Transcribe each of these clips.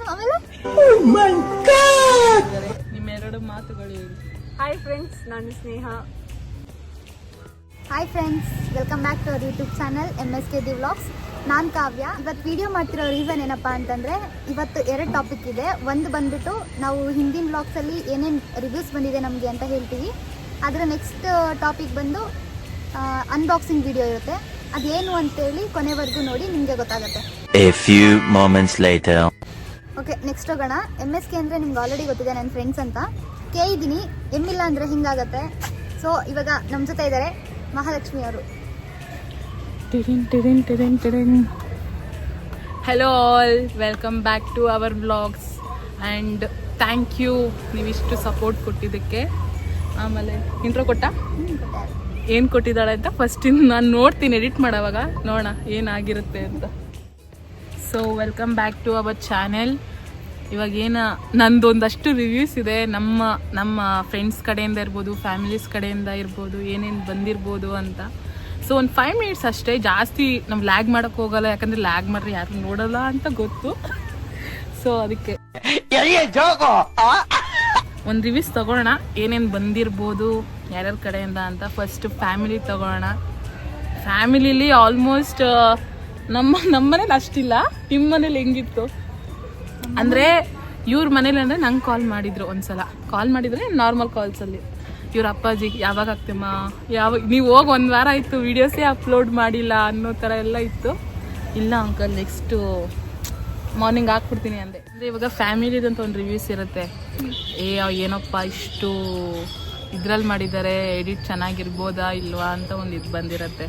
ಆಮೇಲೆ ನಿಮ್ಮೆರಡು ಮಾತುಗಳು ಹೇಳಿ. ಹಾಯ್ ಫ್ರೆಂಡ್ಸ್, ನಾನು Sneha. Hi friends, welcome back to our YouTube channel MSKD vlogs. ನಾನು ಕಾವ್ಯ. ಇವತ್ತು ವಿಡಿಯೋ ಮಾಡ್ತಿರೋ ರೀಸನ್ ಏನಪ್ಪ ಅಂತಂದರೆ, ಇವತ್ತು 2 ಟಾಪಿಕ್ ಇದೆ. ಒಂದು ಬಂದ್ಬಿಟ್ಟು ನಾವು ಹಿಂದಿನ ವ್ಲಾಗ್ಸಲ್ಲಿ ಏನೇನು ರಿವ್ಯೂಸ್ ಬಂದಿದೆ ನಮಗೆ ಅಂತ ಹೇಳ್ತೀವಿ. ಅದರ ನೆಕ್ಸ್ಟ್ ಟಾಪಿಕ್ ಬಂದು ಅನ್ಬಾಕ್ಸಿಂಗ್ ವಿಡಿಯೋ ಇರುತ್ತೆ. ಅದೇನು ಅಂತೇಳಿ ಕೊನೆವರೆಗೂ ನೋಡಿ ನಿಮಗೆ ಗೊತ್ತಾಗುತ್ತೆ. A few moments later. Okay, next ಹೋಗೋಣ. MSK ಅಂದರೆ ನಿಮ್ಗೆ ಆಲ್ರೆಡಿ ಗೊತ್ತಿದೆ, ನನ್ನ ಫ್ರೆಂಡ್ಸ್ ಅಂತ. ಕೆ ಇದ್ದೀನಿ, ಎಮ್ ಇಲ್ಲ ಅಂದರೆ ಹಿಂಗಾಗತ್ತೆ. ಸೊ ಇವಾಗ ನಮ್ಮ ಜೊತೆ ಇದ್ದಾರೆ ಮಹಾಲಕ್ಷ್ಮಿ ಅವರು. Hello all, welcome back to our vlogs and thank you ನೀವಿಷ್ಟು ಸಪೋರ್ಟ್ ಕೊಟ್ಟಿದ್ದಕ್ಕೆ. ಆಮೇಲೆ ಇಂಟ್ರೋ ಏನು ಕೊಟ್ಟಿದ್ದಾಳೆ ಅಂತ ಫಸ್ಟಿಂದ ನಾನು ನೋಡ್ತೀನಿ, ಎಡಿಟ್ ಮಾಡೋವಾಗ ನೋಡೋಣ ಏನಾಗಿರುತ್ತೆ ಅಂತ. So welcome back to our channel. ಇವಾಗ ನಂದೊಂದಷ್ಟು ರಿವ್ಯೂಸ್ ಇದೆ, ನಮ್ಮ ಫ್ರೆಂಡ್ಸ್ ಕಡೆಯಿಂದ ಇರ್ಬೋದು, ಫ್ಯಾಮಿಲೀಸ್ ಕಡೆಯಿಂದ ಇರ್ಬೋದು, ಏನೇನು ಬಂದಿರ್ಬೋದು ಅಂತ. ಸೊ ಒಂದು 5 ಮಿನಿಟ್ಸ್ ಅಷ್ಟೇ, ಜಾಸ್ತಿ ನಾವು ಲ್ಯಾಗ್ ಮಾಡೋಕ್ಕೆ ಹೋಗಲ್ಲ, ಯಾಕಂದರೆ ಲ್ಯಾಗ್ ಮಾಡ್ರೆ ಯಾರು ನೋಡಲ್ಲ ಅಂತ ಗೊತ್ತು. ಸೊ ಅದಕ್ಕೆ ಒಂದು ರಿವ್ಯೂಸ್ ತಗೊಳ್ಳೋಣ, ಏನೇನು ಬಂದಿರ್ಬೋದು ಯಾರ್ಯಾರ ಕಡೆಯಿಂದ ಅಂತ. ಫಸ್ಟ್ ಫ್ಯಾಮಿಲಿ ತಗೊಳ್ಳೋಣ. ಫ್ಯಾಮಿಲಿಲಿ ಆಲ್ಮೋಸ್ಟ್ ನಮ್ಮ ಮನೇಲಿ ಅಷ್ಟಿಲ್ಲ. ನಿಮ್ಮ ಮನೇಲಿ ಹೆಂಗಿತ್ತು ಅಂದರೆ, ಇವ್ರ ಮನೇಲಿ ಅಂದರೆ ನಂಗೆ ಕಾಲ್ ಮಾಡಿದ್ರು ಒಂದ್ಸಲ. ಕಾಲ್ ಮಾಡಿದರೆ ನಾರ್ಮಲ್ ಕಾಲ್ಸಲ್ಲಿ ಇವ್ರ ಅಪ್ಪಾಜಿ ಯಾವಾಗ ಆಗ್ತಮ್ಮ, ನೀವು ಹೋಗಿ 1 ವಾರ ಆಯಿತು ವೀಡಿಯೋಸೇ ಅಪ್ಲೋಡ್ ಮಾಡಿಲ್ಲ ಅನ್ನೋ ಥರ ಎಲ್ಲ ಇತ್ತು. ಇಲ್ಲ ಅಂಕಲ್, ನೆಕ್ಸ್ಟು ಮಾರ್ನಿಂಗ್ ಹಾಕ್ಬಿಡ್ತೀನಿ ಅಂದೆ. ಅಂದರೆ ಇವಾಗ ಫ್ಯಾಮಿಲಿದಂತ ಒಂದು ರಿವ್ಯೂಸ್ ಇರುತ್ತೆ. ಏನಪ್ಪ ಇಷ್ಟು ಇದ್ರಲ್ಲಿ ಮಾಡಿದ್ದಾರೆ, ಎಡಿಟ್ ಚೆನ್ನಾಗಿರ್ಬೋದಾ ಇಲ್ವಾ ಅಂತ ಒಂದು ಇದು ಬಂದಿರುತ್ತೆ.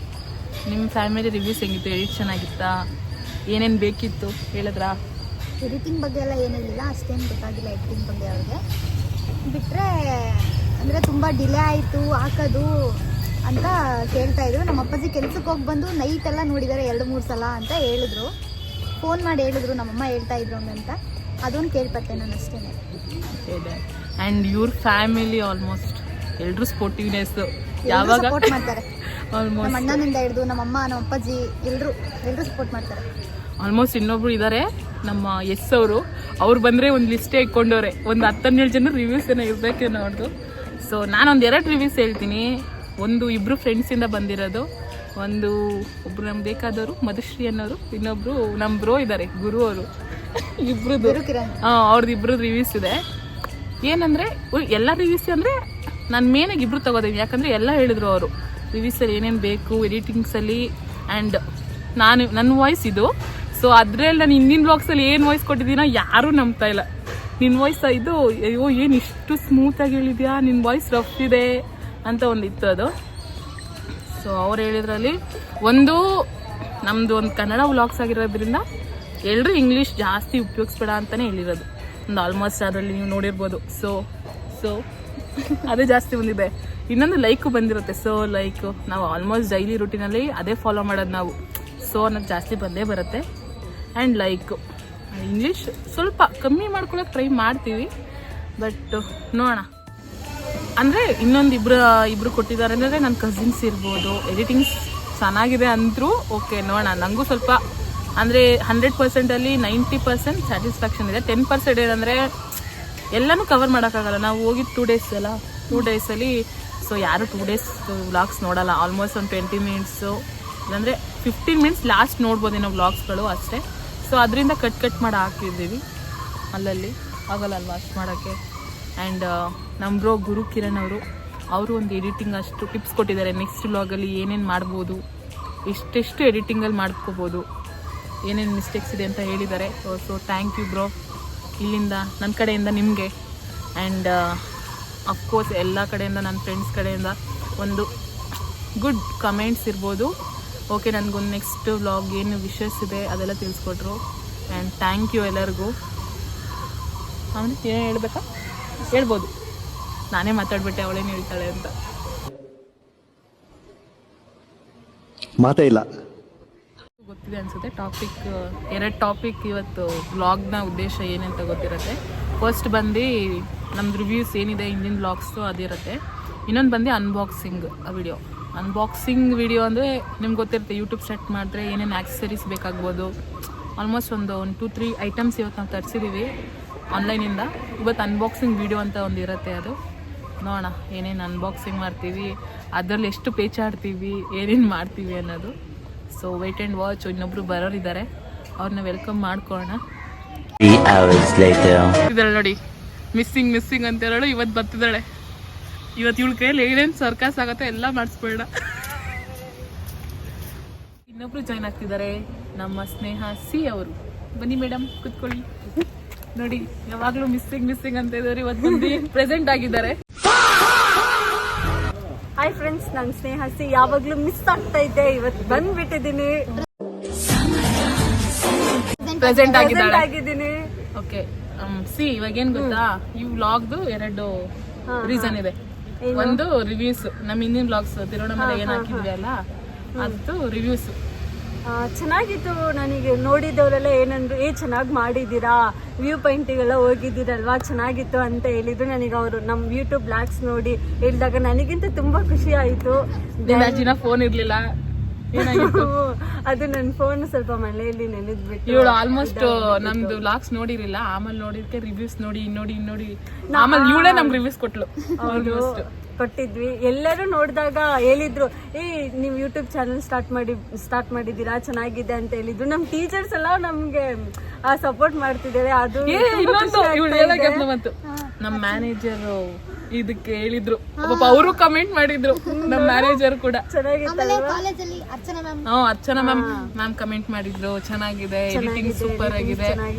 ನಿಮ್ಮ ಫ್ಯಾಮಿಲಿ ರಿವ್ಯೂಸ್ ಹೆಂಗಿತ್ತು? ಎಡಿಟ್ ಚೆನ್ನಾಗಿತ್ತಾ? ಏನೇನು ಬೇಕಿತ್ತು ಹೇಳಿದ್ರಾ? ಎಡಿಟಿಂಗ್ ಬಗ್ಗೆ ಎಲ್ಲ ಏನಿಲ್ಲ, ಅಷ್ಟೇನು ಗೊತ್ತಾಗಿಲ್ಲ ಎಡಿಟಿಂಗ್ ಬಗ್ಗೆ ಅವ್ರಿಗೆ. ಬಿಟ್ಟರೆ ಅಂದರೆ ತುಂಬ ಡಿಲೇ ಆಯಿತು ಹಾಕೋದು ಅಂತ ಕೇಳ್ತಾಯಿದ್ರು. ನಮ್ಮ ಅಪ್ಪಾಜಿ ಕೆಲ್ಸಕ್ಕೆ ಹೋಗಿ ಬಂದು ನೈಟೆಲ್ಲ ನೋಡಿದ್ದಾರೆ 2-3 ಸಲ ಅಂತ ಹೇಳಿದ್ರು. ಫೋನ್ ಮಾಡಿ ಹೇಳಿದ್ರು, ನಮ್ಮಮ್ಮ ಹೇಳ್ತಾಯಿದ್ರು ಹಂಗಂತ. ಅದೊಂದು ಕೇಳ್ಪಟ್ಟೆ ನಾನು ಅಷ್ಟೇ. ಇದೆ ಆ್ಯಂಡ್ ಇವ್ರ ಫ್ಯಾಮಿಲಿ ಆಲ್ಮೋಸ್ಟ್ ಎಲ್ಲರೂ ಸ್ಪೋರ್ಟಿವ್ನೆಸ್ಸು ಯಾವಾಗ ಸಪೋರ್ಟ್ ಮಾಡ್ತಾರೆ. ಆಲ್ಮೋಸ್ಟ್ ನಮ್ಮ ಅಣ್ಣನಿಂದ ಹಿಡಿದು ನಮ್ಮಮ್ಮ, ನಮ್ಮ ಅಪ್ಪಾಜಿ ಎಲ್ಲರೂ ಸಪೋರ್ಟ್ ಮಾಡ್ತಾರೆ. ಆಲ್ಮೋಸ್ಟ್ ಇನ್ನೊಬ್ರು ಇದ್ದಾರೆ ನಮ್ಮ ಅವ್ರು ಬಂದರೆ ಒಂದು ಲಿಸ್ಟೇ ಇಟ್ಕೊಂಡವ್ರೆ. ಒಂದು 10-12 ಜನ ರಿವ್ಯೂಸ್ ಏನೋ ಇರಬೇಕೇನೋ ಅವ್ರದ್ದು. ಸೊ ನಾನೊಂದು 2 ರಿವ್ಯೂಸ್ ಹೇಳ್ತೀನಿ. ಒಂದು ಇಬ್ಬರು ಫ್ರೆಂಡ್ಸಿಂದ ಬಂದಿರೋದು, ಒಬ್ಬರು ನಮ್ಗೆ ಬೇಕಾದವರು ಮಧುಶ್ರೀ ಅನ್ನೋರು, ಇನ್ನೊಬ್ರು ನಮ್ಮ ಬ್ರೋ ಇದ್ದಾರೆ ಗುರು ಅವರು. ಇಬ್ರದ್ದು ಅವ್ರದ್ದು ಇಬ್ರು ರಿವ್ಯೂಸ್ ಇದೆ. ಏನಂದರೆ ಎಲ್ಲ ರಿವ್ಯೂಸ್ ಅಂದರೆ ನಾನು ಮೇನಾಗಿ ಇಬ್ರು ತಗೋತೀನಿ, ಯಾಕಂದರೆ ಎಲ್ಲ ಹೇಳಿದ್ರು ಅವರು ರಿವ್ಯೂಸಲ್ಲಿ ಏನೇನು ಬೇಕು ಎಡಿಟಿಂಗ್ಸಲ್ಲಿ. ಆ್ಯಂಡ್ ನನ್ನ ವಾಯ್ಸ್ ಇದು. ಸೊ ಅದರಲ್ಲಿ ನಾನು ಹಿಂದಿನ ಬ್ಲಾಗ್ಸಲ್ಲಿ ಏನು ವಾಯ್ಸ್ ಕೊಟ್ಟಿದ್ದೀನೋ ಯಾರೂ ನಂಬ್ತಾ ಇಲ್ಲ. ನಿನ್ನ ವಾಯ್ಸ್ ಇದು, ಅಯ್ಯೋ ಏನು ಇಷ್ಟು ಸ್ಮೂತಾಗಿ ಹೇಳಿದ್ಯಾ, ನಿನ್ನ ವಾಯ್ಸ್ ರಫ್ ಇದೆ ಅಂತ ಒಂದಿತ್ತು ಅದು. ಸೊ ಅವ್ರು ಹೇಳಿದ್ರಲ್ಲಿ ನಮ್ಮದು ಒಂದು ಕನ್ನಡ ವ್ಲಾಗ್ಸ್ ಆಗಿರೋದ್ರಿಂದ ಎಲ್ಲರೂ ಇಂಗ್ಲೀಷ್ ಜಾಸ್ತಿ ಉಪಯೋಗಿಸ್ಬೇಡ ಅಂತಲೇ ಹೇಳಿರೋದು. ಒಂದು ಆಲ್ಮೋಸ್ಟ್ ಅದರಲ್ಲಿ ನೀವು ನೋಡಿರ್ಬೋದು. ಸೊ ಅದೇ ಜಾಸ್ತಿ ಬಂದಿದೆ. ಇನ್ನೊಂದು ಲೈಕು ಬಂದಿರುತ್ತೆ. ಸೊ ಲೈಕ್ ನಾವು ಆಲ್ಮೋಸ್ಟ್ ಡೈಲಿ ರೂಟೀನಲ್ಲಿ ಅದೇ ಫಾಲೋ ಮಾಡೋದು ನಾವು. ಸೊ ಅನ್ನೋದು ಜಾಸ್ತಿ ಬಂದೇ ಬರುತ್ತೆ. ಆ್ಯಂಡ್ ಲೈಕ್ ಇಂಗ್ಲೀಷ್ ಸ್ವಲ್ಪ ಕಮ್ಮಿ ಮಾಡ್ಕೊಳಕ್ಕೆ ಟ್ರೈ ಮಾಡ್ತೀವಿ, ಬಟ್ ನೋಡೋಣ. ಅಂದರೆ ಇನ್ನೊಂದು ಇಬ್ಬರು ಕೊಟ್ಟಿದ್ದಾರೆ ಅಂದರೆ ನನ್ನ ಕಸಿನ್ಸ್ ಇರ್ಬೋದು. ಎಡಿಟಿಂಗ್ಸ್ ಚೆನ್ನಾಗಿದೆ ಅಂದರೂ ಓಕೆ, ನೋಡೋಣ. ನನಗೂ ಸ್ವಲ್ಪ ಅಂದರೆ 100%ಅಲ್ಲಿ 90% ಸ್ಯಾಟಿಸ್ಫ್ಯಾಕ್ಷನ್ ಇದೆ. 10% ಏನಂದರೆ ಎಲ್ಲನೂ ಕವರ್ ಮಾಡೋಕ್ಕಾಗಲ್ಲ. ನಾವು ಹೋಗಿದ್ದು 2 ಡೇಸ್ ಅಲ್ಲ, 2 ಡೇಸಲ್ಲಿ ಸೊ ಯಾರು 2 ಡೇಸ್ ವ್ಲಾಗ್ಸ್ ನೋಡೋಲ್ಲ. ಆಲ್ಮೋಸ್ಟ್ ಒಂದು 20 ಮಿನಿಟ್ಸು ಇಲ್ಲಾಂದರೆ 15 ಮಿನಿಟ್ಸ್ ಲಾಸ್ಟ್ ನೋಡ್ಬೋದೇನೋ ವ್ಲಾಗ್ಸ್ಗಳು ಅಷ್ಟೇ. ಸೊ ಅದರಿಂದ ಕಟ್ ಮಾಡಿ ಹಾಕಿದ್ದೀವಿ. ಅಲ್ಲಲ್ಲಿ ಆಗಲ್ಲ ಅಲ್ವಾ ಅಷ್ಟು ಮಾಡೋಕ್ಕೆ. ಆ್ಯಂಡ್ ನಮ್ಮ ಬ್ರೋ ಗುರು ಕಿರಣ್ ಅವರು ಒಂದು ಎಡಿಟಿಂಗ್ ಅಷ್ಟು ಟಿಪ್ಸ್ ಕೊಟ್ಟಿದ್ದಾರೆ. ನೆಕ್ಸ್ಟ್ ವ್ಲಾಗಲ್ಲಿ ಏನೇನು ಮಾಡ್ಬೋದು, ಎಷ್ಟೆಷ್ಟು ಎಡಿಟಿಂಗಲ್ಲಿ ಮಾಡ್ಕೋಬೋದು, ಏನೇನು ಮಿಸ್ಟೇಕ್ಸ್ ಇದೆ ಅಂತ ಹೇಳಿದ್ದಾರೆ. ಸೊ ಥ್ಯಾಂಕ್ ಯು ಬ್ರೋ, ಇಲ್ಲಿಂದ ನನ್ನ ಕಡೆಯಿಂದ ನಿಮಗೆ. ಆ್ಯಂಡ್ ಅಫ್ಕೋರ್ಸ್ ಎಲ್ಲ ಕಡೆಯಿಂದ, ನನ್ನ ಫ್ರೆಂಡ್ಸ್ ಕಡೆಯಿಂದ ಒಂದು ಗುಡ್ ಕಮೆಂಟ್ಸ್ ಇರ್ಬೋದು. ಓಕೆ, ನನಗೊಂದು ನೆಕ್ಸ್ಟ್ ವ್ಲಾಗ್ ಏನು ವಿಷಸ್ ಇದೆ ಅದೆಲ್ಲ ತಿಳಿಸ್ಕೊಟ್ರು. ಆ್ಯಂಡ್ ಥ್ಯಾಂಕ್ ಯು ಎಲ್ಲರಿಗೂ. ಆಮೇಲೆ ಏನು ಹೇಳ್ಬೇಕಾ? ಹೇಳ್ಬೋದು, ನಾನೇ ಮಾತಾಡ್ಬಿಟ್ಟೆ, ಅವಳೇನು ಹೇಳ್ತಾಳೆ ಅಂತ. ಮಾತೇ ಇಲ್ಲ, ಗೊತ್ತಿದೆ ಅನಿಸುತ್ತೆ. 2 ಟಾಪಿಕ್ ಇವತ್ತು ವ್ಲಾಗ್ನ ಉದ್ದೇಶ ಏನಂತ ಗೊತ್ತಿರುತ್ತೆ. ಫಸ್ಟ್ ಬಂದು ನಮ್ದು ರಿವ್ಯೂಸ್ ಏನಿದೆ ಹಿಂದಿನ ವ್ಲಾಗ್ಸು ಅದಿರುತ್ತೆ. ಇನ್ನೊಂದು ಬಂದು ಅನ್ಬಾಕ್ಸಿಂಗ್ ವಿಡಿಯೋ ಅಂದರೆ ನಿಮ್ಗೆ ಗೊತ್ತಿರುತ್ತೆ, ಯೂಟ್ಯೂಬ್ ಸೆಟ್ ಮಾಡಿದ್ರೆ ಏನೇನು ಆಕ್ಸೆಸರೀಸ್ ಬೇಕಾಗ್ಬೋದು, ಆಲ್ಮೋಸ್ಟ್ ಒಂದು 2-3 ಐಟಮ್ಸ್ ಇವತ್ತು ನಾವು ತರಿಸಿದ್ದೀವಿ ಆನ್ಲೈನಿಂದ. ಇವತ್ತು ಅನ್ಬಾಕ್ಸಿಂಗ್ ವಿಡಿಯೋ ಅಂತ ಒಂದು ಇರುತ್ತೆ, ಅದು ನೋಡೋಣ ಏನೇನು ಅನ್ಬಾಕ್ಸಿಂಗ್ ಮಾಡ್ತೀವಿ, ಅದರಲ್ಲಿ ಎಷ್ಟು ಪೇಚಾಡ್ತೀವಿ, ಏನೇನು ಮಾಡ್ತೀವಿ ಅನ್ನೋದು. So wait and watch. ಇನ್ನೊಬ್ರು ಬರೋರಿದ್ದಾರೆ, ಅವ್ರನ್ನ ವೆಲ್ಕಮ್ ಮಾಡ್ಕೊಳ್ಳೋಣ. 3 hours later. ಇದ್ದಾಳೆ ನೋಡಿ, ಮಿಸ್ಸಿಂಗ್ ಅಂತ ಹೇಳೋಳು ಇವತ್ತು ಬರ್ತಿದ್ದಾಳೆ. ಇವತ್ತು ಇವಳ ಕೈಯಲ್ಲಿ ಏನೇನು ಸರ್ಕಸ್ ಆಗುತ್ತೆ ಎಲ್ಲ ಮಾಡಿಸ್ಬೇಡ. ಇನ್ನೊಬ್ರು ಜಾಯ್ನ್ ಆಗ್ತಿದ್ದಾರೆ, ನಮ್ಮ ಸ್ನೇಹ ಸಿ ಅವರು. ಬನ್ನಿ ಮೇಡಮ್, ಕುತ್ಕೊಳ್ಳಿ. ನೋಡಿ ಯಾವಾಗಲೂ ಮಿಸ್ಸಿಂಗ್ ಅಂತ ಇದ್ದಾರೆ, ಇವತ್ತು ಬಂದು ಪ್ರೆಸೆಂಟ್ ಆಗಿದ್ದಾರೆ. ಹಾಯ್ ಫ್ರೆಂಡ್ಸ್, ನಾನು ಸ್ನೇಹ ಸಿ. ಯಾವಾಗ್ಲೂ ಮಿಸ್ ಆಗ್ತಾ ಇದ್ದೆ, ಇವತ್ತು ಬಂದ್ಬಿಟ್ಟಿದ್ದೀನಿ, ಪ್ರೆಸೆಂಟ್ ಆಗಿದ್ದಾಳೆ. ಆಗಿದ್ದೀನಿ. ಓಕೆ ಸಿ, ಇವಾಗ ಏನ್ ಗೊತ್ತಾ, ಈ ವ್ಲಾಗ್ದು 2 ರೀಸನ್ ಇದೆ. ಒಂದು ರಿವ್ಯೂಸ್, ನಮ್ಮ ಹಿಂದಿನ ವ್ಲಾಗ್ಸ್ ತಿರುವಣ್ಣಾಮಲೈ ಏನ್ ಹಾಕಿದ್ವಿ ಅಲ್ಲ, ಅದು ರಿವ್ಯೂಸ್ ಚೆನ್ನಾಗಿತ್ತು. ನನಗೆ ನೋಡಿದವರೆಲ್ಲ ಏನಂದ್ರು, ಚೆನ್ನಾಗಿ ಮಾಡಿದ್ದೀರಾ, ವ್ಯೂ ಪಾಯಿಂಟಿಗೆಲ್ಲ ಹೋಗಿದ್ದೀರಲ್ವಾ, ಚೆನ್ನಾಗಿತ್ತು ಅಂತ ಹೇಳಿದ್ರು. ನನಗೆ ಅವರು ನಮ್ಮ ಯೂಟ್ಯೂಬ್ ಬ್ಲಾಗ್ಸ್ ನೋಡಿ ಹೇಳಿದಾಗ ನನಗಿಂತ ತುಂಬಾ ಖುಷಿ ಆಯಿತು. ದಿನ ಫೋನ್ ಇರ್ಲಿಲ್ಲ, ಅದು ನನ್ನ ಫೋನ್ ಸ್ವಲ್ಪ ಮನೆಯಲ್ಲಿ ನೆನೆದ್ಬಿಟ್ಟು. ಇವಳು ಆಲ್ಮೋಸ್ಟ್ ನಮ್ದು ವ್ಲಾಗ್ಸ್ ನೋಡಿರಿಲ್ಲ, ಆಮೇಲೆ ನೋಡಿದ್ಕೆ ರಿವ್ಯೂಸ್ ನೋಡಿ ಆಮೇಲೆ ಇವಳೇ ನಮ್ಗೆ ರಿವ್ಯೂಸ್ ಕೊಟ್ಲು. ಆಲ್ಮೋಸ್ಟ್ ಕೊಟ್ಟಿದ್ವಿ. ಎಲ್ಲರೂ ನೋಡಿದಾಗ ಹೇಳಿದ್ರು, ನೀವು ಯೂಟ್ಯೂಬ್ ಚಾನಲ್ ಸ್ಟಾರ್ಟ್ ಮಾಡಿದ್ದೀರಾ, ಚೆನ್ನಾಗಿದೆ ಅಂತ ಹೇಳಿದ್ರು. ನಮ್ಮ ಟೀಚರ್ಸ್ ಎಲ್ಲ ನಮ್ಗೆ ಸಪೋರ್ಟ್ ಮಾಡ್ತಿದ್ದಾರೆ. ಅದು ನಮ್ಮ ಮ್ಯಾನೇಜರ್ ಇದಕ್ಕೆ ಹೇಳಿದ್ರು, ಪಾಪ ಅವರು ಕಮೆಂಟ್ ಮಾಡಿದ್ರು, ನಮ್ಮ ಮ್ಯಾನೇಜರ್ ಕೂಡ. ಅರ್ಚನಾ ಮ್ಯಾಮ್ ಕಮೆಂಟ್ ಮಾಡಿದ್ರು, ಚೆನ್ನಾಗಿದೆ, ಎಡಿಟಿಂಗ್ ಸೂಪರ್ ಆಗಿದೆ,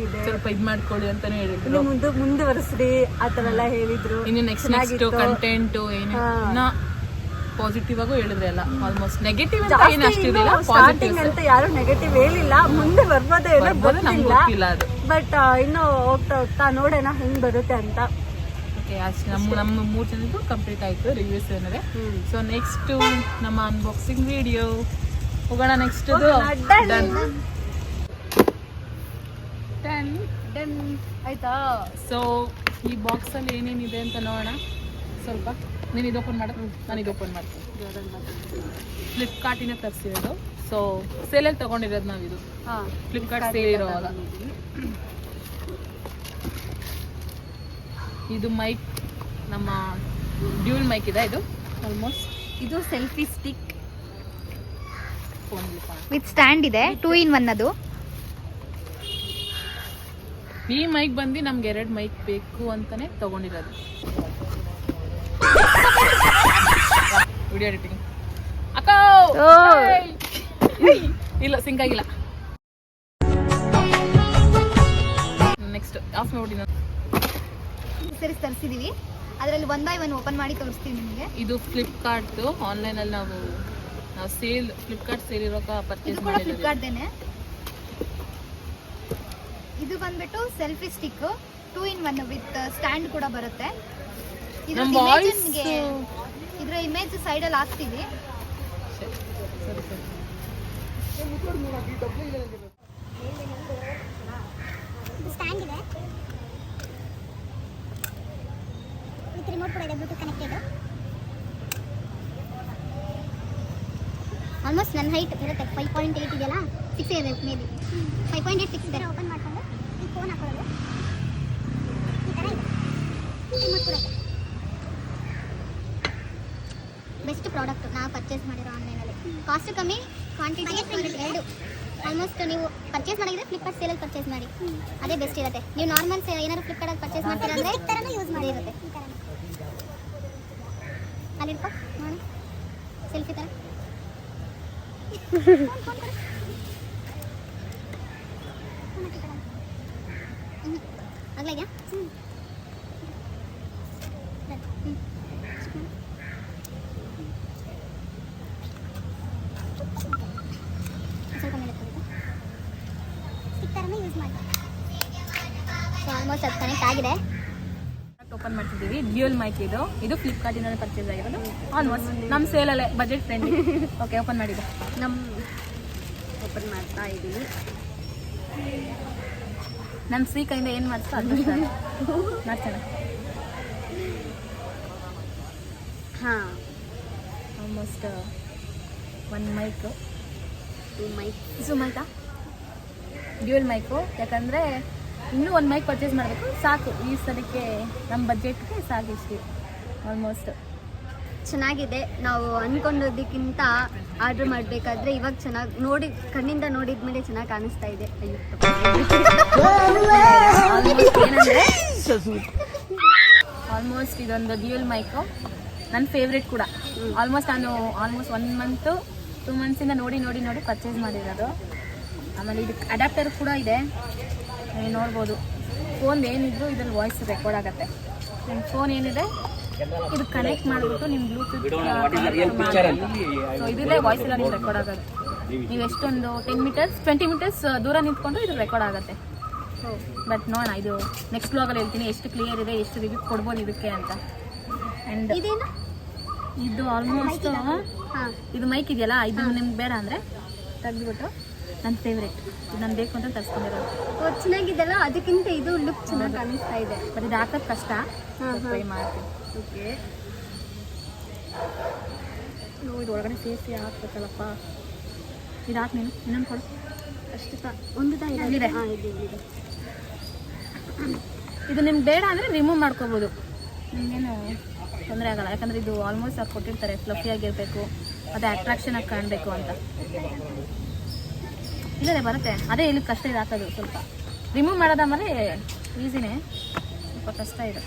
ಸ್ವಲ್ಪ ಇದ್ ಮಾಡ್ಕೊಳ್ಳಿ ಅಂತಾನೆ ಹೇಳಿದ್ರು. ಮುಂದುವರಿಸ್ರಿ ಆತರ ಎಲ್ಲ ಹೇಳಿದ್ರು. ಇನ್ನು ನೆಕ್ಸ್ಟ್ ಕಂಟೆಂಟ್ ಏನೇನ ಪಾಸಿಟಿವ್ ಆಗು ಹೇಳಿದ್ರೆ ಎಲ್ಲ. ಆಲ್ಮೋಸ್ಟ್ ನೆಗೆಟಿವ್ ಅಂತ ಏನು ಅಷ್ಟಿರಲಿಲ್ಲ, ಸ್ಟಾರ್ಟಿಂಗ್ ಅಂತ ಯಾರು ನೆಗೆಟಿವ್ ಹೇಳಿಲ್ಲ. ಮುಂದೆ ಬರ್ಬೋದೇ ಏನೋ ಗೊತ್ತಿಲ್ಲ, ಬಟ್ ಇನ್ನು ಹೋಗ್ತಾ ನೋಡೋಣ ಹೆಂಗ್ ಬರುತ್ತೆ ಅಂತ. ಅಷ್ಟು ನಮ್ಮ 3 ಜನದ್ದು ಕಂಪ್ಲೀಟ್ ಆಯ್ತು ರಿವ್ಯೂಸ್ ಏನಿದೆ. ಸೊ ನೆಕ್ಸ್ಟ್ ನಮ್ಮ ಅನ್ಬಾಕ್ಸಿಂಗ್ ವಿಡಿಯೋ ಹೋಗೋಣ. ನೆಕ್ಸ್ಟ್ ಡನ್ ಆಯ್ತಾ. ಸೊ ಈ ಬಾಕ್ಸ್ ಅಲ್ಲಿ ಏನೇನಿದೆ ಅಂತ ನೋಡೋಣ. ಸ್ವಲ್ಪ ನೀನು ಇದು ಓಪನ್ ಮಾಡು, ನಾನು ಇದು ಓಪನ್ ಮಾಡ್ತೀನಿ. ಫ್ಲಿಪ್ಕಾರ್ಟಿನ ತರಿಸಿರೋದು. ಸೊ ಸೇಲಲ್ಲಿ ತಗೊಂಡಿರೋದು ನಾವಿದು, ಫ್ಲಿಪ್ಕಾರ್ಟ್ ಸೇಲ್ ಇರೋವಾಗ. ಇದು ಮೈಕ್, ನಮ್ಮ ಡ್ಯೂಲ್ ಮೈಕ್ ಇದೆ. ಇದು ಆಲ್ಮೋಸ್ಟ್ ಇದು ಸೆಲ್ಫಿ ಸ್ಟಿಕ್ ವಿತ್ ಸ್ಟ್ಯಾಂಡ್ ಇದೆ, 2-in-1 ಅದು. ಈ ಮೈಕ್ ಬಂದು ನಮ್ಗೆ 2 ಮೈಕ್ ಬೇಕು ಅಂತಾನೆ ತಗೊಂಡಿರೋದು. ವಿಡಿಯೋ ಎಡಿಟಿಂಗ್ ಅಕ್ಕ ಇಲ್ಲ, ಸಿಂಕ್ ಆಗಿಲ್ಲ. ನೆಕ್ಸ್ಟ್ ಆಫ್ ನೋಡಿ. ಸರಿ ತರಿಸಿದೀವಿ, ಅದರಲ್ಲಿ 1 by 1 ಓಪನ್ ಮಾಡಿ ತೋರಿಸ್ತೀವಿ ನಿಮಗೆ. ಇದು ಫ್ಲಿಪ್ಕಾರ್ಟ್ ಆನ್ಲೈನ್ ಅಲ್ಲಿ ನಾವು ಸೇಲ್, ಫ್ಲಿಪ್ಕಾರ್ಟ್ ಸೇಲ್ ಇರೋಕ ಪರ್ಚೇಸ್ ಮಾಡಿದ್ದೀವಿ. ಫ್ಲಿಪ್ಕಾರ್ಟ್ದೇನೆ. ಇದು ಬಂದ್ಬಿಟ್ಟು selfie stick, 2-in-1 with stand ಕೂಡ ಬರುತ್ತೆ. ಇದರ ಇಮೇಜ್ ಸೈಡ್ ಅಲ್ಲಿ ಹಾಕ್ತೀವಿ. ಸ್ಟ್ಯಾಂಡ್ ಇದೆ, ರಿಮೋಟ್ ಕೂಡ ಇದೆ, ಬ್ಲೂಟೂತ್ ಕನೆಕ್ಟೆಡ್. ಆಲ್ಮೋಸ್ಟ್ ನನ್ನ ಹೈಟ್ ಇರುತ್ತೆ, 5.8 ಇದೆಯಲ್ಲ, 6 ಇದೆ ಮೇ ಬಿ, 5.8 6 ಇದೆ. ಓಪನ್ ಮಾಡ್ಕೊಂಡು ಈ ಫೋನ್ ಹಾಕೊಳ್ಳೋದು ಈ ಥರ ಇದೆ. ರಿಮೋಟ್ ಕೂಡ ಇದೆ. ಬೆಸ್ಟ್ ಪ್ರಾಡಕ್ಟ್ ನಾವು ಪರ್ಚೇಸ್ ಮಾಡಿರೋ ಆನ್ಲೈನಲ್ಲಿ. ಕಾಸ್ಟ್ ಕಮ್ಮಿ, ಕ್ವಾಂಟಿಟಿ 2. ಆಲ್ಮೋಸ್ಟ್ ನೀವು ಪರ್ಚೇಸ್ ಮಾಡಿದ್ರೆ ಫ್ಲಿಪ್ಕಾರ್ಟ್ ಸೇಲಲ್ಲಿ ಪರ್ಚೇಸ್ ಮಾಡಿ, ಅದೇ ಬೆಸ್ಟ್ ಇರುತ್ತೆ. ನೀವು ನಾರ್ಮಲ್ ಏನಾದ್ರು ಫ್ಲಿಪ್ಕಾರ್ಟಲ್ಲಿ ಪರ್ಚೇಸ್ ಮಾಡ್ತೀರಾ ಅಂದರೆ ಈ ಥರನೂ ಯೂಸ್ ಮಾಡಿ ಇರುತ್ತೆ. ಅಲ್ಲಿ ಇಟ್ಕೊ ನೋಡಿ, ಸೆಲ್ಫಿ ಥರ. ಆಗ್ಲಾಗ್ಯಾ? ಸ್ವಲ್ಪ ಮೇಲೆ ಸ್ಟಿಕ್ ಥರನೂ ಯೂಸ್ ಮಾಡಿ. ಸೊ ಆಲ್ಮೋಸ್ಟ್ ಅದು ಕನೆಕ್ಟ್ ಆಗಿದೆ. ಓಪನ್ ಮಾಡ್ತಿದ್ದೀವಿ. ಡ್ಯೂಯಲ್ ಮೈಕ್ ಇದು ಫ್ಲಿಪ್ಕಾರ್ಟಿನಲ್ಲಿ ಪರ್ಚೇಸ್ ಆಗಿರೋದು. ಆಲ್ಮೋಸ್ಟ್ ನಮ್ಮ ಸೇಲಲ್ಲೇ, ಬಜೆಟ್ ಫ್ರೆಂಡ್ಲಿ. ಓಕೆ, ಓಪನ್ ಮಾಡಿದೆ. ಓಪನ್ ಮಾಡ್ತಾ ಇದ್ದೀನಿ. ನನ್ನ ಶ್ರೀ ಕೈಯಿಂದ ಏನು ಮಾಡಿಸ್ತಾ ಅದು ಮಾಡ್ತಾನೆ. ಹಾಂ, ಆಲ್ಮೋಸ್ಟ್ 1 ಮೈಕ್, 2 ಮೈಕ್. ಝೂಮ್ ಆಯ್ತಾ? Dual mic. ಯಾಕಂದರೆ ಇನ್ನೂ ಒಂದು ಮೈಕ್ ಪರ್ಚೇಸ್ ಮಾಡಬೇಕು, ಸಾಕು ಈ ಸಲಕ್ಕೆ ನಮ್ಮ ಬಜೆಟ್ಗೆ ಸಾಕು ಇಷ್ಟು ಆಲ್ಮೋಸ್ಟ್. ಚೆನ್ನಾಗಿದೆ. ನಾವು ಅಂದ್ಕೊಂಡೋದಕ್ಕಿಂತ ಆರ್ಡ್ರ್ ಮಾಡಬೇಕಾದ್ರೆ ಇವಾಗ ಚೆನ್ನಾಗಿ ನೋಡಿ ಕಣ್ಣಿಂದ ನೋಡಿದ್ಮೇಲೆ ಚೆನ್ನಾಗಿ ಕಾಣಿಸ್ತಾ ಇದೆ. ಏನಂದರೆ ಆಲ್ಮೋಸ್ಟ್ ಇದೊಂದು ಡ್ಯೂಯಲ್ ಮೈಕು ನನ್ನ ಫೇವ್ರೆಟ್ ಕೂಡ. ನಾನು ಆಲ್ಮೋಸ್ಟ್ 1 ಮಂತ್ 2 ಮಂತ್ಸಿಂದ ನೋಡಿ ಪರ್ಚೇಸ್ ಮಾಡಿರೋದು. ಆಮೇಲೆ ಇದಕ್ಕೆ ಅಡಾಪ್ಟರ್ ಕೂಡ ಇದೆ, ನೀವು ನೋಡ್ಬೋದು. ಫೋನ್ ಏನಿದ್ರು ಇದ್ರಲ್ಲಿ ವಾಯ್ಸ್ ರೆಕಾರ್ಡ್ ಆಗುತ್ತೆ. ನಿಮ್ಮ ಫೋನ್ ಏನಿದೆ ಇದು ಕನೆಕ್ಟ್ ಮಾಡಿಬಿಟ್ಟು ನಿಮ್ಮ ಬ್ಲೂಟೂತ್ ಸೊ ಇದರಲ್ಲೇ ವಾಯ್ಸ್ ಎಲ್ಲ ನೀವು ರೆಕಾರ್ಡ್ ಆಗೋದು. ನೀವು ಎಷ್ಟೊಂದು 10 ಮೀಟರ್ಸ್ 20 ಮೀಟರ್ಸ್ ದೂರ ನಿಂತ್ಕೊಂಡು ಇದು ರೆಕಾರ್ಡ್ ಆಗುತ್ತೆ. ಬಟ್ ನೋಡೋಣ, ಇದು ನೆಕ್ಸ್ಟ್ ಬ್ಲಾಗಲ್ಲಿ ಹೇಳ್ತೀನಿ ಎಷ್ಟು ಕ್ಲಿಯರ್ ಇದೆ, ಎಷ್ಟು ರಿವ್ಯೂ ಕೊಡ್ಬೋದು ಇದಕ್ಕೆ ಅಂತ. ಆ್ಯಂಡ್ ಇದು ಆಲ್ಮೋಸ್ಟ್ ಇದು ಮೈಕ್ ಇದೆಯಲ್ಲ, ಇದು ನಿಮ್ಗೆ ಬೇಡ ಅಂದರೆ ತೆಗೆದುಬಿಟ್ಟು ನನ್ನ ಫೇವ್ರೇಟ್, ಇದು ನಾನು ಬೇಕು ಅಂತ ತರಿಸ್ಕೊಂಡಿರೋದು. ಚೆನ್ನಾಗಿದೆಲ್ಲ, ಅದಕ್ಕಿಂತ ಇದು ಲುಕ್ ಚೆನ್ನಾಗಿ ಕಾಣಿಸ್ತಾ ಇದೆ. ಬಟ್ ಇದು ಹಾಕೋದು ಕಷ್ಟ, ಟ್ರೈ ಮಾಡ್ತೀನಿ. ಓಕೆ, ಇದು ಒಳಗಡೆ ಸೇರಿಸಿ ಹಾಕ್ಬೇಕಲ್ಲಪ್ಪ. ಇದು ಹಾಕಿ ನೀನು ಇನ್ನೊಂದು ಕೊಡು. ಅಷ್ಟು ಒಂದು ಇದೆ. ಇದು ನಿಮ್ಗೆ ಬೇಡ ಅಂದರೆ ರಿಮೂವ್ ಮಾಡ್ಕೋಬೋದು, ನಿಮಗೇನು ತೊಂದರೆ ಆಗಲ್ಲ. ಯಾಕಂದರೆ ಇದು ಆಲ್ಮೋಸ್ಟ್ ಅವ್ರು ಕೊಟ್ಟಿರ್ತಾರೆ ಫ್ಲಫಿಯಾಗಿರಬೇಕು, ಅದೇ ಅಟ್ರಾಕ್ಷನಾಗಿ ಕಾಣಬೇಕು ಅಂತ. ಇಲ್ಲದೆ ಬರುತ್ತೆ, ಅದೇ ಇಲ್ಲಿ ಕಷ್ಟ ಇದೆ ಹಾಕೋದು. ಸ್ವಲ್ಪ ರಿಮೂವ್ ಮಾಡೋದಾದ್ಮೇಲೆ ಈಸಿನೇ, ಸ್ವಲ್ಪ ಕಷ್ಟ ಇದೆ.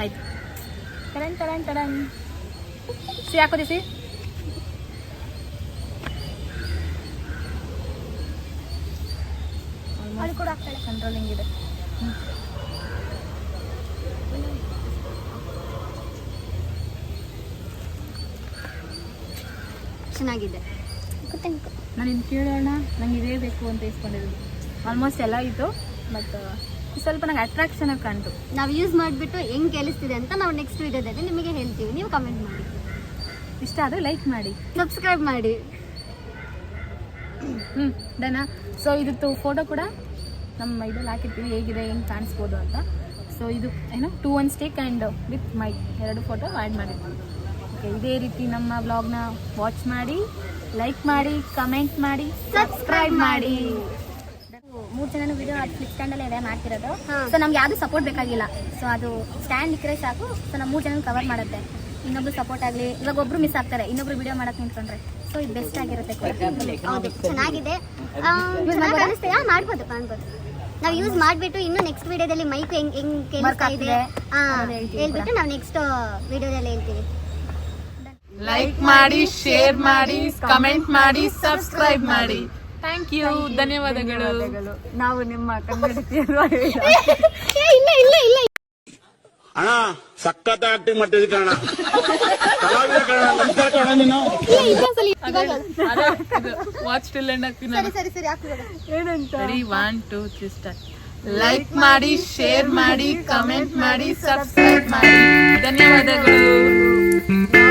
ಆಯ್ತು, ಟಡನ್ ಸಿ ಹಾಕೋದಿ ಸಿ. ಕಂಟ್ರೋಲಿಂಗ್ ಇದೆ. ಚೆನ್ನಾಗಿದೆ. ನಾನು ಇನ್ನು ಕೇಳೋಣ, ನಂಗೆ ಇದೇ ಬೇಕು ಅಂತ ಇಸ್ಕೊಂಡಿರೋದು. ಆಲ್ಮೋಸ್ಟ್ ಎಲ್ಲ ಇತ್ತು, ಬಟ್ ಸ್ವಲ್ಪ ನಂಗೆ ಅಟ್ರಾಕ್ಷನಾಗಿ ಕಾಣ್ತು. ನಾವು ಯೂಸ್ ಮಾಡಿಬಿಟ್ಟು ಹೆಂಗೆ ಕೇಳಿಸ್ತಿದೆ ಅಂತ ನಾವು ನೆಕ್ಸ್ಟ್ ವಿಡಿಯೋದಲ್ಲಿ ನಿಮಗೆ ಹೇಳ್ತೀವಿ. ನೀವು ಕಮೆಂಟ್ ಮಾಡಿ, ಇಷ್ಟ ಆದರೆ ಲೈಕ್ ಮಾಡಿ, ಸಬ್ಸ್ಕ್ರೈಬ್ ಮಾಡಿ. ಡನಾ. ಸೊ ಇದ್ದು ಫೋಟೋ ಕೂಡ ನಮ್ಮ ಇದ್ರಲ್ಲಿ ಹಾಕಿರ್ತೀವಿ, ಹೇಗಿದೆ ಹೆಂಗೆ ಕಾಣಿಸ್ಬೋದು ಅಂತ. ಸೊ ಇದು ಏನು 2-1 stick and with mic 2 photo add ಮಾಡಿರ್ತೀವಿ. ಓಕೆ, ಇದೇ ರೀತಿ ನಮ್ಮ ವ್ಲಾಗ್ನ ವಾಚ್ ಮಾಡಿ, ಲೈಕ್ ಮಾಡಿ, ಕಮೆಂಟ್ ಮಾಡಿ, ಸಬ್ಸ್ಕ್ರೈಬ್ ಮಾಡಿ. 3 ಜನ ವಿಡಿಯೋ ಅದು ಫ್ಲಿಪ್ ಸ್ಟ್ಯಾಂಡಲ್ಲೇ ಇದೆ ಮಾಡ್ತಿರೋದು. ಸೊ ನಮ್ಗೆ ಯಾವುದು ಸಪೋರ್ಟ್ ಬೇಕಾಗಿಲ್ಲ. ಸೊ ಅದು ಸ್ಟ್ಯಾಂಡ್ ಇಕ್ಕರೆ ಸಾಕು. ಸೊ ನಮ್ಮ 3 ಜನ ಕವರ್ ಮಾಡುತ್ತೆ. ಇನ್ನೊಬ್ರು ಸಪೋರ್ಟ್ ಆಗಲಿ, ಇವಾಗ ಒಬ್ರು ಮಿಸ್ ಆಗ್ತಾರೆ, ಇನ್ನೊಬ್ರು ವಿಡಿಯೋ ಮಾಡಕ್ಕೆ ನಿಂತ್ಕೊಂಡ್ರೆ. ಸೊ ಇದು ಬೆಸ್ಟ್ ಆಗಿರುತ್ತೆ. ಹೌದು, ಚೆನ್ನಾಗಿದೆ. ಕಾಣಿಸ್ತೀಯಾ? ಮಾಡ್ಬೋದು. ನಾವು ಯೂಸ್ ಮಾಡಿಬಿಟ್ಟು ಇನ್ನು ನೆಕ್ಸ್ಟ್ ವಿಡಿಯೋದಲ್ಲಿ ಮೈಕ್ ಹೆಂಗೆ ಕೇಳಿಸ್ತಾ ಇದೆ ಹೇಳ್ಬಿಟ್ಟು ನಾವು ನೆಕ್ಸ್ಟ್ ವಿಡಿಯೋದಲ್ಲಿ ಹೇಳ್ತೀವಿ. ಲೈಕ್ ಮಾಡಿ, ಶೇರ್ ಮಾಡಿ, ಕಮೆಂಟ್ ಮಾಡಿ, ಸಬ್ಸ್ಕ್ರೈಬ್ ಮಾಡಿ. ಥ್ಯಾಂಕ್ ಯು, ಧನ್ಯವಾದಗಳು. ನಾವು ನಿಮ್ಮ ಕನ್ನಡತಿಯರು. ಇಲ್ಲ ಅಣ್ಣ ಸಖತ್ ಆಕ್ಟಿಂಗ್ ಮಾಡ್ತಿದ್ದಿ ಕಣ, ಕಲಾವಿದ ಕಣ, ನಮಸ್ಕಾರ ಕಣ ನೀನು. ವಾಚ್ ಸ್ಟಿಲ್ ಎಂಡ್ ಹಾಕ್ತೀನಿ. ಸರಿ ಹಾಕ್ಬೋದ ಏನಂತ? 1 2 3 ಸ್ಟಾರ್ಟ್. ಲೈಕ್ ಮಾಡಿ, ಶೇರ್ ಮಾಡಿ, ಕಮೆಂಟ್ ಮಾಡಿ, ಸಬ್ಸ್ಕ್ರೈಬ್ ಮಾಡಿ. ಧನ್ಯವಾದಗಳು.